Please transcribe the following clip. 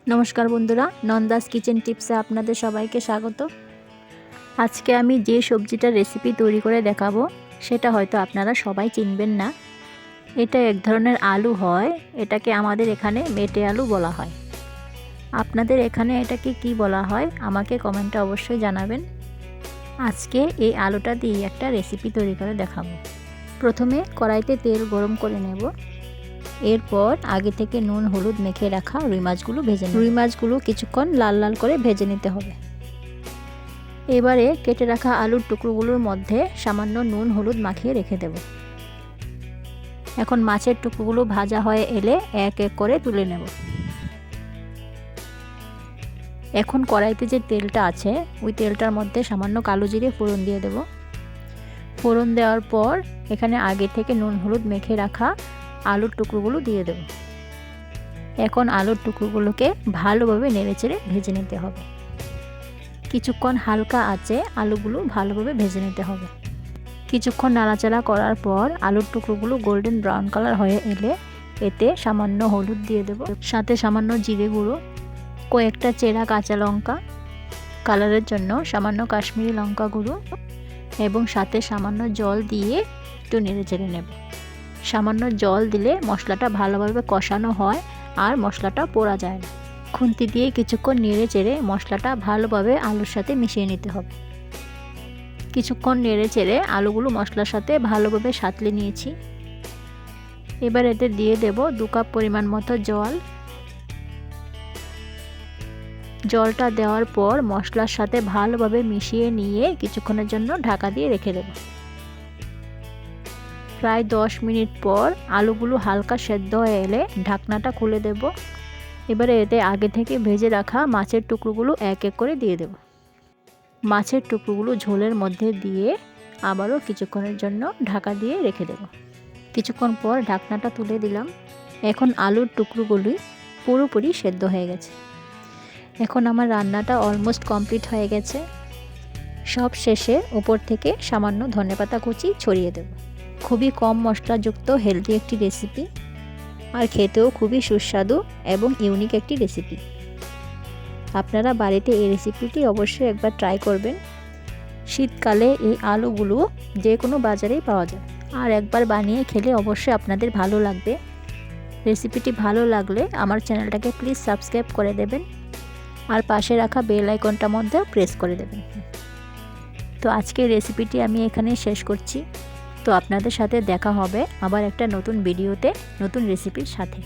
নমস্কার বন্ধুরা, নন্দাস কিচেন টিপসে আপনাদের সবাইকে স্বাগত। আজকে আমি যে সবজিটার রেসিপি তৈরি করে দেখাবো সেটা হয়তো আপনারা সবাই চিনবেন না। এটা এক ধরনের আলু হয়, এটাকে আমাদের এখানে মেটে আলু বলা হয়। আপনাদের এখানে এটাকে কি বলা হয় আমাকে কমেন্টে অবশ্যই জানাবেন। আজকে এই আলুটা দিয়ে একটা রেসিপি তৈরি করে দেখাবো। প্রথমে কড়াইতে তেল গরম করে নেব। এরপর আগে থেকে নুন হলুদ মেখে রাখা রুই মাছগুলো ভেজে নেব। রুই মাছগুলো কিছুক্ষণ লাল লাল করে ভেজে নিতে হবে। এবারে কেটে রাখা আলুর টুকরোগুলোর মধ্যে সামান্য নুন হলুদ মাখিয়ে রেখে দেব। এখন মাছের টুকরোগুলো ভাজা হয়ে এলে এক এক করে তুলে নেব। এখন কড়াইতে যে তেলটা আছে ওই তেলটার মধ্যে সামান্য কালো জিরে ফোড়ন দিয়ে দেব। ফোড়ন দেওয়ার পর এখানে আগে থেকে নুন হলুদ মেখে রাখা আলুর টুকরোগুলো দিয়ে দেব। এখন আলুর টুকরোগুলোকে ভালোভাবে নেড়েচেড়ে ভেজে নিতে হবে। কিছুক্ষণ হালকা আঁচে আলুগুলো ভালোভাবে ভেজে নিতে হবে। কিছুক্ষণ নাড়াচাড়া করার পর আলুর টুকরোগুলো গোল্ডেন ব্রাউন কালার হয়ে এলে এতে সামান্য হলুদ দিয়ে দেব, সাথে সামান্য জিরে গুঁড়ো, কয়েকটা চেরা কাঁচা লঙ্কা, কালারের জন্য সামান্য কাশ্মীরি লঙ্কা গুঁড়ো এবং সাথে সামান্য জল দিয়ে একটু নেড়েচেড়ে নেব। সামান্য জল দিলে মশলাটা ভালোভাবে কষানো হয় আর মশলাটা পোড়া যায় না। খুন্তি দিয়ে কিছুক্ষণ নেড়ে চেড়ে মশলাটা ভালোভাবে আলুর সাথে মিশিয়ে নিতে হবে। কিছুক্ষণ নেড়ে চেড়ে আলুগুলো মশলার সাথে ভালোভাবে সাঁতলে নিয়েছি। এবার এতে দিয়ে দেব 2 কাপ পরিমাণ মতো জল। জলটা দেওয়ার পর মশলার সাথে ভালোভাবে মিশিয়ে নিয়ে কিছুক্ষণের জন্য ঢাকা দিয়ে রেখে দেব। প্রায় 10 মিনিট পর আলুগুলো হালকা সেদ্ধ হয়ে এলে ঢাকনাটা খুলে দেব। এবারে এতে আগে থেকে ভেজে রাখা মাছের টুকরোগুলো এক এক করে দিয়ে দেব। মাছের টুকরোগুলো ঝোলের মধ্যে দিয়ে আবারও কিছুক্ষণের জন্য ঢাকা দিয়ে রেখে দেব। কিছুক্ষণ পর ঢাকনাটা তুলে দিলাম। এখন আলুর টুকরোগুলি পুরোপুরি সেদ্ধ হয়ে গেছে। এখন আমার রান্নাটা অলমোস্ট কমপ্লিট হয়ে গেছে। সব শেষে উপর থেকে সামান্য ধনেপাতা কুচি ছড়িয়ে দেব। খুবই কম মশলাযুক্ত হেলদি একটি রেসিপি, আর খেতেও খুবই সুস্বাদু এবং ইউনিক একটি রেসিপি। আপনারা বাড়িতে এই রেসিপিটি অবশ্যই একবার ট্রাই করবেন। শীতকালে এই আলুগুলো যে কোনো বাজারেই পাওয়া যায়, আর একবার বানিয়ে খেলে অবশ্যই আপনাদের ভালো লাগবে। রেসিপিটি ভালো লাগলে আমার চ্যানেলটাকে প্লিজ সাবস্ক্রাইব করে দেবেন আর পাশে রাখা বেল আইকনটার মধ্যে প্রেস করে দেবেন। তো আজকের রেসিপিটি আমি এখানে শেষ করছি। তো আপনাদের সাথে দেখা হবে আবার একটা নতুন ভিডিওতে নতুন রেসিপির সাথে।